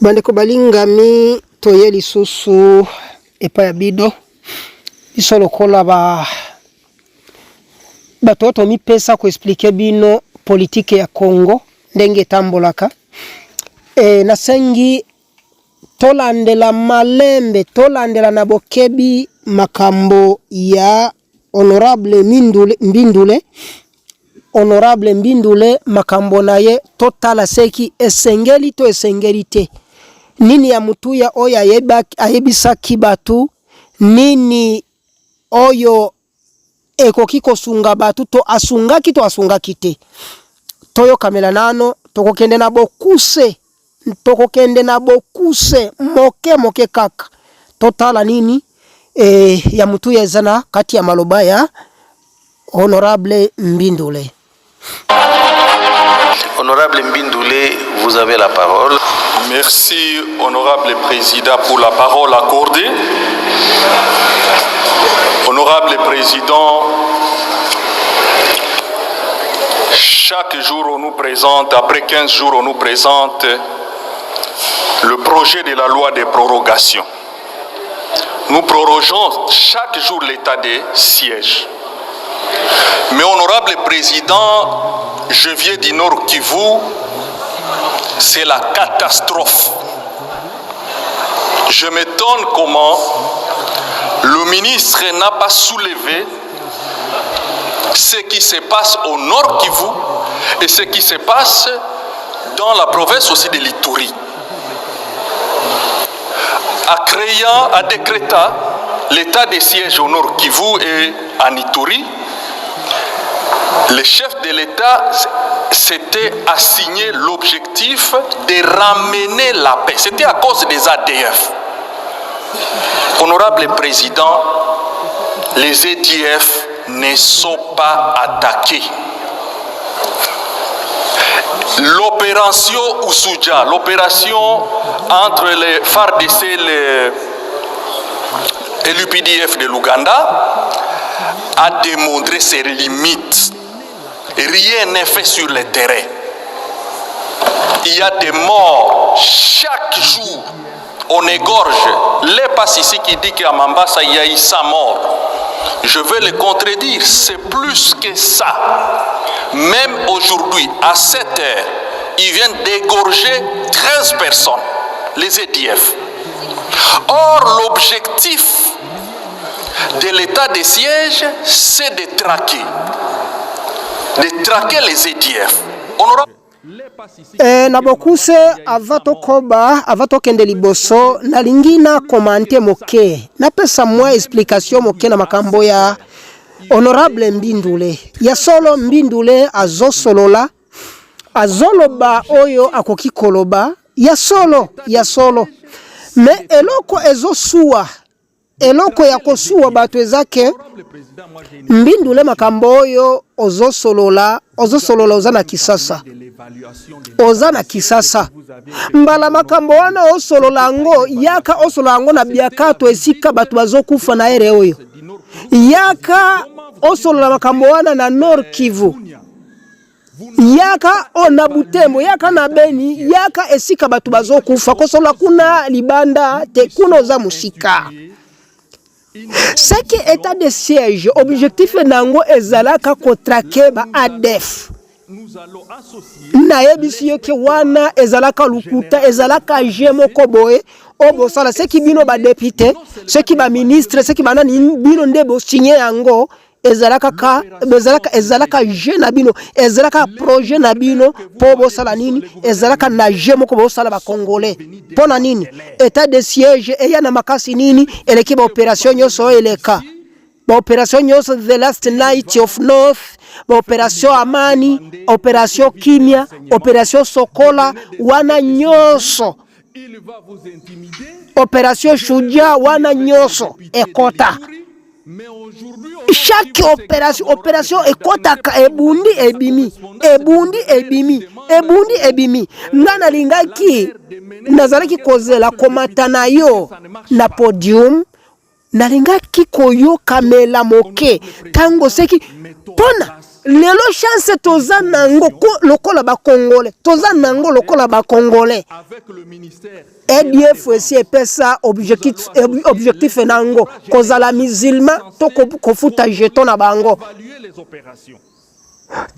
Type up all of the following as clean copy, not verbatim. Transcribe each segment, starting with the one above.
Bandeko balingami toye lisusu epa ya bido biso lokola batoto mipesa ko expliquer bino politique ya Congo ndenge tambolaka nasengi tolandela malembe tolandela na bokebi makambo ya honorable Mbindule makambo naye totala seki esengeli to esengeli te nini ya mutuya oya ayebisaki batu nini oyo ekoki kosunga batu to asungaki te toyo kamela nano tokokende na bokuse moke kaka totala nini ya mutuya ezana kati ya maloba ya honorable Mbindule. Honorable Mbindule, vous avez la parole. Merci, honorable président, pour la parole accordée. Honorable président, chaque jour on nous présente, après 15 jours on nous présente le projet de la loi de prorogation. Nous prorogeons chaque jour l'état des sièges. Mais honorable président, je viens du Nord Kivu, c'est la catastrophe. Je m'étonne comment le ministre n'a pas soulevé ce qui se passe au Nord Kivu et ce qui se passe dans la province aussi de l'Ituri. À décrétant l'état des sièges au Nord Kivu et en Ituri, le chef de l'État s'était assigné l'objectif de ramener la paix. C'était à cause des ADF. Honorable président, les ADF ne sont pas attaqués. L'opération Oussouja, l'opération entre les FARDC et l'UPDF de l'Ouganda, a démontré ses limites. Rien n'est fait sur le terrain. Il y a des morts chaque jour. On égorge. Les Passissi qui dit qu'à Mambasa il y a eu 100 morts. Je veux le contredire. C'est plus que ça. Même aujourd'hui, à 7 heures, ils viennent d'égorger 13 personnes, les EDF. Or, l'objectif de l'état de siège, c'est de traquer les EDF. Nabokuse avato kende liboso nalingina komante moke napesa mwa explication moke na makambo ya honorable Mbindule ya solo Mbindule azoloba oyo akoki koloba ya solo me eloko ya kosuwa batu ezake Mbindule makambo oyo ozosolola ozana kisasa mbala makambo wana osolola ngo yaka osolola ngo na biakato esika batu bazokufa na ere oyo yaka osolola makambo wana na Nord Kivu yaka ona Butembo yaka na Beni yaka esika batu bazokufa kosolola kuna libanda te kuno za musika. Ce qui est état de siège, objectif nango ezalaka kotrake ba ADF. Na yebisi yoke wana ezalaka lukuta ezalaka jemo koboe obo sala ce qui bino ba député, ce qui ba ministre, ce qui ba nani bino ndebo signé yango ezalaka je na bino ezalaka projet na bino po bo sala nini ezalaka na jemo ko bo sala ba congolais pona nini état de siège eya na makasi nini eleki ba opération nyoso eleka ba opération nyoso the last night of north ba opération amani opération kimia opération sokola wana nyoso opération shuja wana nyoso ekota. Chaque opération ekotaka ebundi ebimi ngana lingaki nazalaki kozela komatana yo na podium nalingaki koyo kamela moke tango seki pona lelo chance toza nango lokola ba congolais toza nango lokola ba congolais EDF aussi epesa objectif nango kozala musulman to kofuta jeton na bango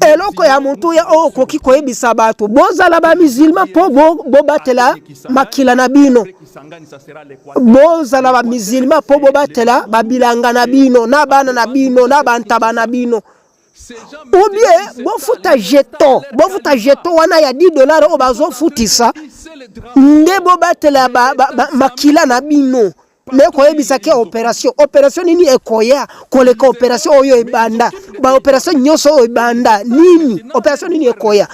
eloko ya mutu ya okoki koyebisa bato bozala ba musulman po bobatela makila na bino bozala ba musulman po bobatela babilanga na bino na bana na bino na bantaba na bino ou bien bofuta jeton wana ya $10 o bazofutisa nde bobatela makila na bino me koyebisa ke opération nini ekoya koleka opération oyo ebanda ba opération nyonso oyo ebanda nini opération nini ekoya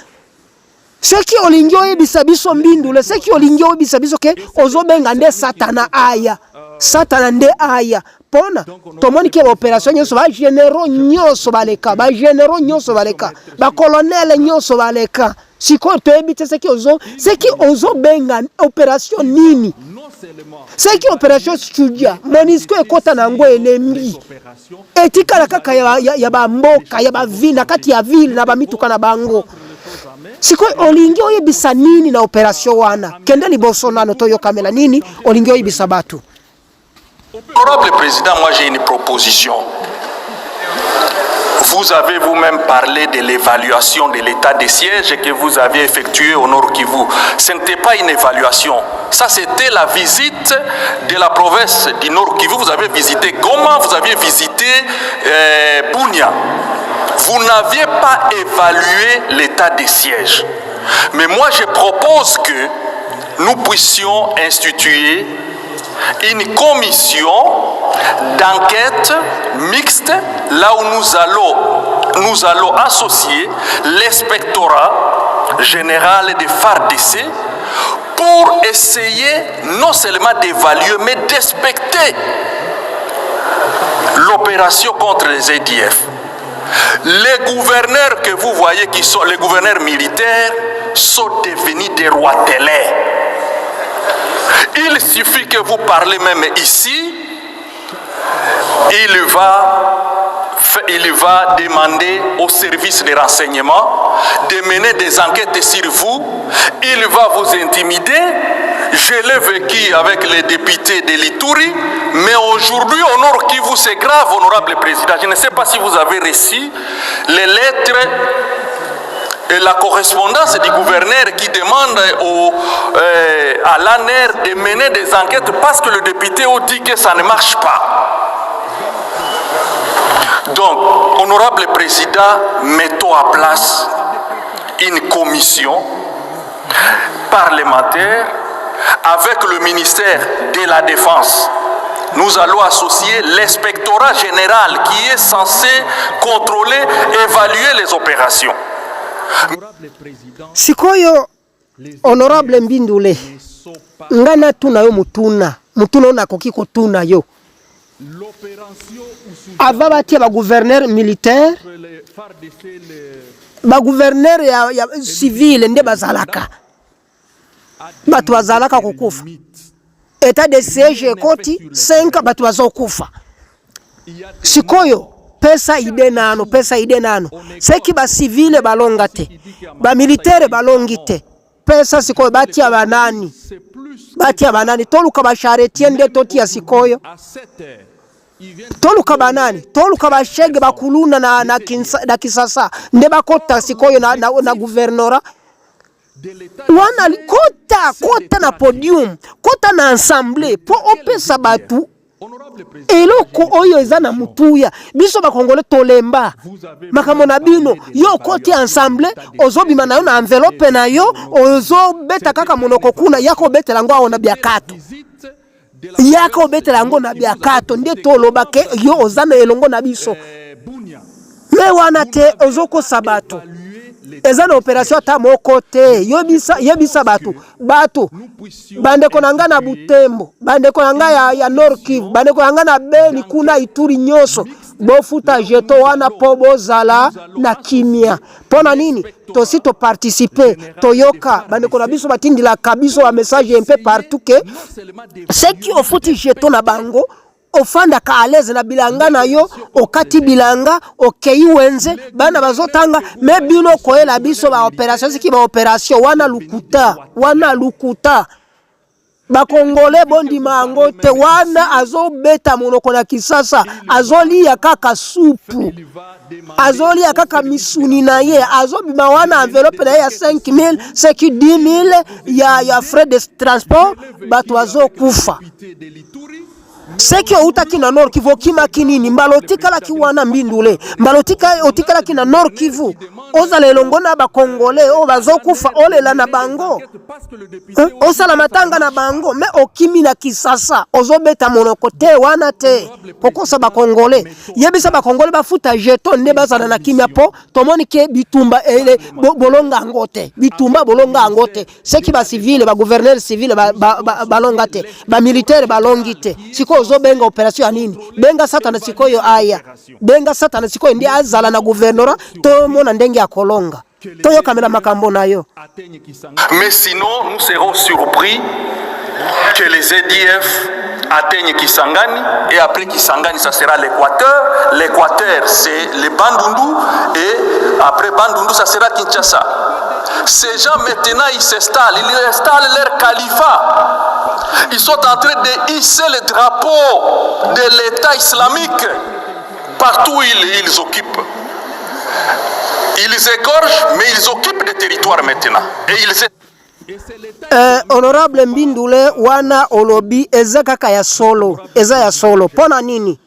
seki olingi oyebisa biso mbindule seki olingi oyebisa biso ke ozobenga nde satana nde aya pona tomoni ke opération nyonso ba généraux nyonso baleka ba colonel nyonso baleka siko toyebite seki ozobenga opération nini seki opération studia MONUSCO ekota nango elembi etikala kaka ya bamboka ya bavile kati ya ville na bamituka na bango siko olingi oyebisa nini na opération wana kende liboso nano toyokamela nini olingi oyebisa batu. Honorable Président, moi j'ai une proposition. Vous avez vous-même parlé de l'évaluation de l'état des sièges que vous aviez effectué au Nord Kivu. Ce n'était pas une évaluation. Ça, c'était la visite de la province du Nord Kivu. Vous avez visité Goma, vous aviez visité Bunia. Vous n'aviez pas évalué l'état des sièges. Mais moi, je propose que nous puissions instituer une commission d'enquête mixte là où nous allons associer l'inspectorat général de FARDC pour essayer non seulement d'évaluer mais d'inspecter l'opération contre les ADF. Les gouverneurs que vous voyez qui sont les gouverneurs militaires sont devenus des rois télé. Il suffit que vous parlez même ici, il va demander au service de renseignement de mener des enquêtes sur vous, il va vous intimider. Je l'ai vécu avec les députés de l'Ituri, mais aujourd'hui au Nord Kivu c'est grave, honorable président. Je ne sais pas si vous avez reçu les lettres et la correspondance du gouverneur qui demande à l'ANER de mener des enquêtes parce que le député a dit que ça ne marche pas. Donc, honorable président, mettons à place une commission parlementaire avec le ministère de la Défense. Nous allons associer l'inspectorat général qui est censé contrôler et évaluer les opérations. Sikoyo honorable Mbindule ngana tuna yo mutuna nakoki kotuna yo ava batia ba gouverneur militaire ba gouverneur ya civil nde bazalaka batu bazalaka kokufa état de siège koti 5 batu bazokufa sikoyo pesa ide nano seki ba civile balonga te ba militaire balongi te pesa sikoyo batia banani toluka ba charretier nde totia sikoyo toluka banani toluka ba shege bakuluna na Kisasa nde bakota sikoyo na gouvernora wana kota na podium kota na ensemble po opesa batu eloko oyo eza na mutuya biso bakongole tolemba makamona bino yo koti ensemble ozobima na yo na enveloppe na yo ozobeta kaka monoko kuna yako betela ngo aona biakato yako betela ngo na biakato nde toloba ke yo ozana elongo na biso me wana te ozoko sabato eza na opération ata moko te yebisa batu bandeko nanga na Butembo bandeko nanga ya Nord Kivu bandeko nanga na Beni kuna Ituri nyonso bofuta jeto wana po bozala na kimia pona nini tosi to participer toyoka bandeko na biso batindila kabiso wa message un peu partout que ceux qui ofuti jeto na bango ofanda ka aleze na bilanga na yo okati bilanga okei wenze bana bazotanga me bino koyela biso ba operation siki ba operation wana lukuta bakongole bondima yango te wana azobeta monoko na Kisasa azolia kaka supu azolia kaka misuni na ye azobima wana envelope na ye ya 5,000 seki 10,000 ya frais de transport bato azokufa seki outaki na Nord Kivu kima kinini mbalotikala kiwana mbindule mbalotika otikala kina Nord Kivu oza lelongo na bakongole o bazokufa olela na bango osala matanga na bango me okimi na Kisasa ozobeta monoko te wana te pokosa bakongole yebisa bakongole bafuta jeton ne bazana na kimia po tomoni ke bitumba ele bolonga ngote bitumba bolonga ngote seki ba civile ba gouverneur civile balonga te ba militaire balongi te siko benga operation ya nini benga satana sikoyo aya benga satana sikoyo ndi azala na gouverneur to mona ndenge ya kolonga to yo kamera makambo nayo. Mais sinon nous serons surpris que les EDF atteignent Kisangani et après Kisangani ça sera l'Équateur c'est les Bandundu et après Bandundu ça sera Kinshasa. Ces gens maintenant ils s'installent leur califat. Ils sont en train de hisser le drapeau de l'État islamique partout où ils occupent. Ils égorgent, mais ils occupent des territoires maintenant. Et Honorable Mbindule wana olobi eza kaka ya solo, eza ya solo. Pona nini?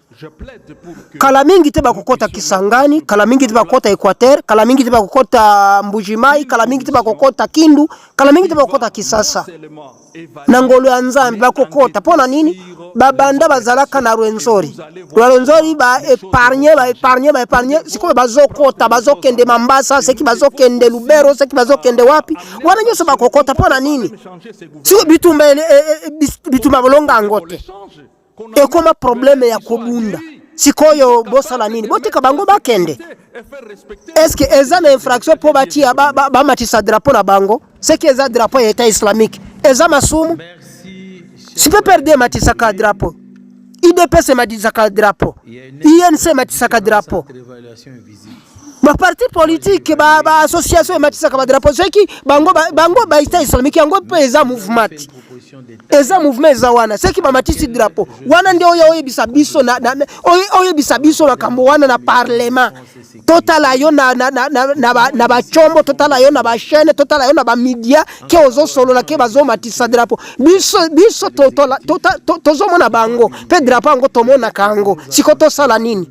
Kala mingi te bakokota Kisangani, kala mingi te bakokota Equateur, kala mingi te bakokota Mbujimai, kala mingi te bakokota Kindu, kala mingi te bakokota Kisasa. Nangolo ya Nzambi bakokota. Pona nini? Babanda bazalaka na Rwenzori. Rwenzori ba épargner, siko bazokota, bazokende Mambasa, seki bazokende Lubero, seki bazokende wapi. Wana nyoso bakokota. Pona nini? Siko bitumba bolonga ngote. Ekoma probleme ya kobunda sikoyo bosala nini botika bango bakende eske eza na infraction po batia ba matisa drapeau na bango seki eza drapeau ya État islamique eza masumu si peut perdre matisa ka drapeau IDPS matisa ka drapeau INC matisa ka drapeau ba parti politique ba association matisa ka drapeau seki bango ba État islamique yango pe eza mouvement eza mouvement eza wana seki ba matisi drapeau wana ndio oyebisa biso oyebisa biso makambo wana na parlement totala yo na ba chombo totala yo na ba chaîne totala yo na ba media ke ozo solo la ke bazo matisa drapeau biso tozo mona bango pe drapeau ngo tomona kango siko tosala nini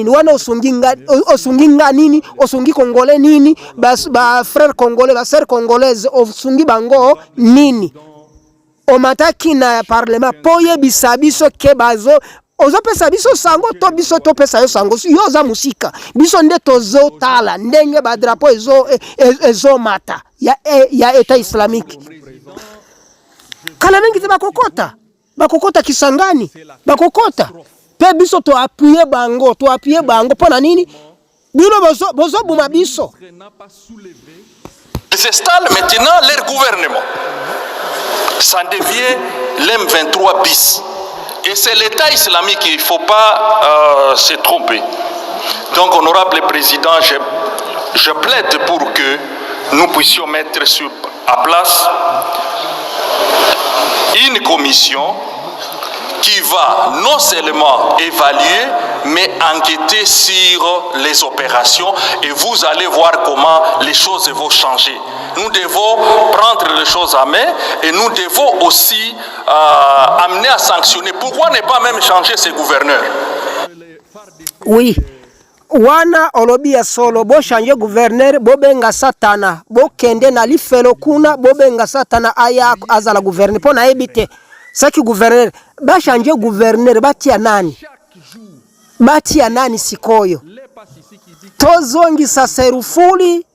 wana osunginga nini osungi kongole nini ba frère congolais ba sœur congolaise osungi bango nini omataki na parlement poye bisabiso ke bazo ozopesa biso sango to biso to pesa yo sango yo za musika biso nde tozo tala ndenge ba drapeau ezo mata ya État islamique kala mingi te bakokota Kisangani bakokota pe biso to appuyer bango pona nini bino bozo buma biso. Ils installent maintenant leur gouvernement. Ça devient l'M23 bis. Et c'est l'État islamique, il ne faut pas se tromper. Donc, honorable président, je plaide pour que nous puissions mettre à place une commission qui va non seulement évaluer, mais enquêter sur les opérations et vous allez voir comment les choses vont changer. Nous devons prendre les choses à main et nous devons aussi amener à sanctionner. Pourquoi ne pas même changer ces gouverneurs? Oui. Wana olobi ya solo bo changer gouverneur bo benga satana bo kende na lifelo kuna bo benga satana aya azala gouverneur pona ebite saki gouverneur ba changer gouverneur batia nani sikoyo tozongisa Serufuli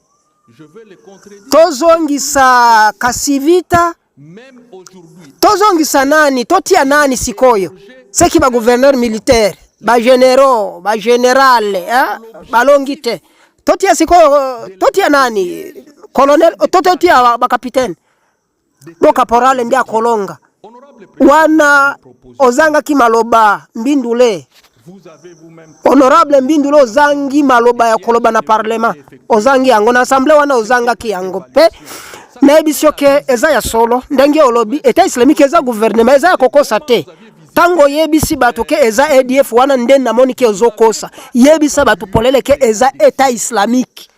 tozongisa Kasivita tozongisa nani totia nani sikoyo saki ba gouverneur militaire ba généraux ba général balongite totia sikoyo totia nani colonel totia ba capitaine bo caporal ndia kolonga wana ozangaki maloba mbindule honorable mbindule ozangi maloba ya koloba na parlement ozangi yango na assemblée wana ozangaki yango pe nayebi ke eza ya solo ndenge olobi eta islamique eza gouvernement eza ya kokosa te tango yebisi bato ke eza ADF wana nde namoni ke ozokosa yebisa bato polele ke eza eta islamique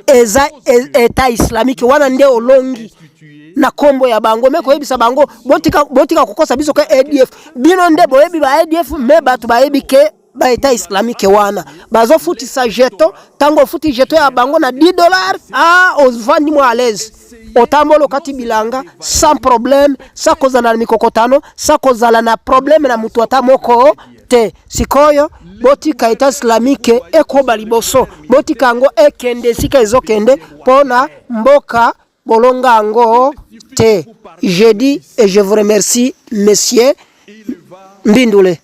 eza eta islamique wana nde olongi na kombo ya bango meko yebisa bango botika kokosa biso ke ADF bino nde boyebi ba ADF me bato bayebi ke ba eta islamique wana bazo futi sa jeto tango futi jeto ya bango na $10 ovandi mo à l'aise otambolo kati bilanga sans problème sa kozala na mikokotano sa kozala na problème na mutu ata moko te sikoyo botika eta islamique ekoba liboso botika ngo ekende sika ezokende pona mboka bolonga ngo te. Je dis et je vous remercie, messieurs Mbindule.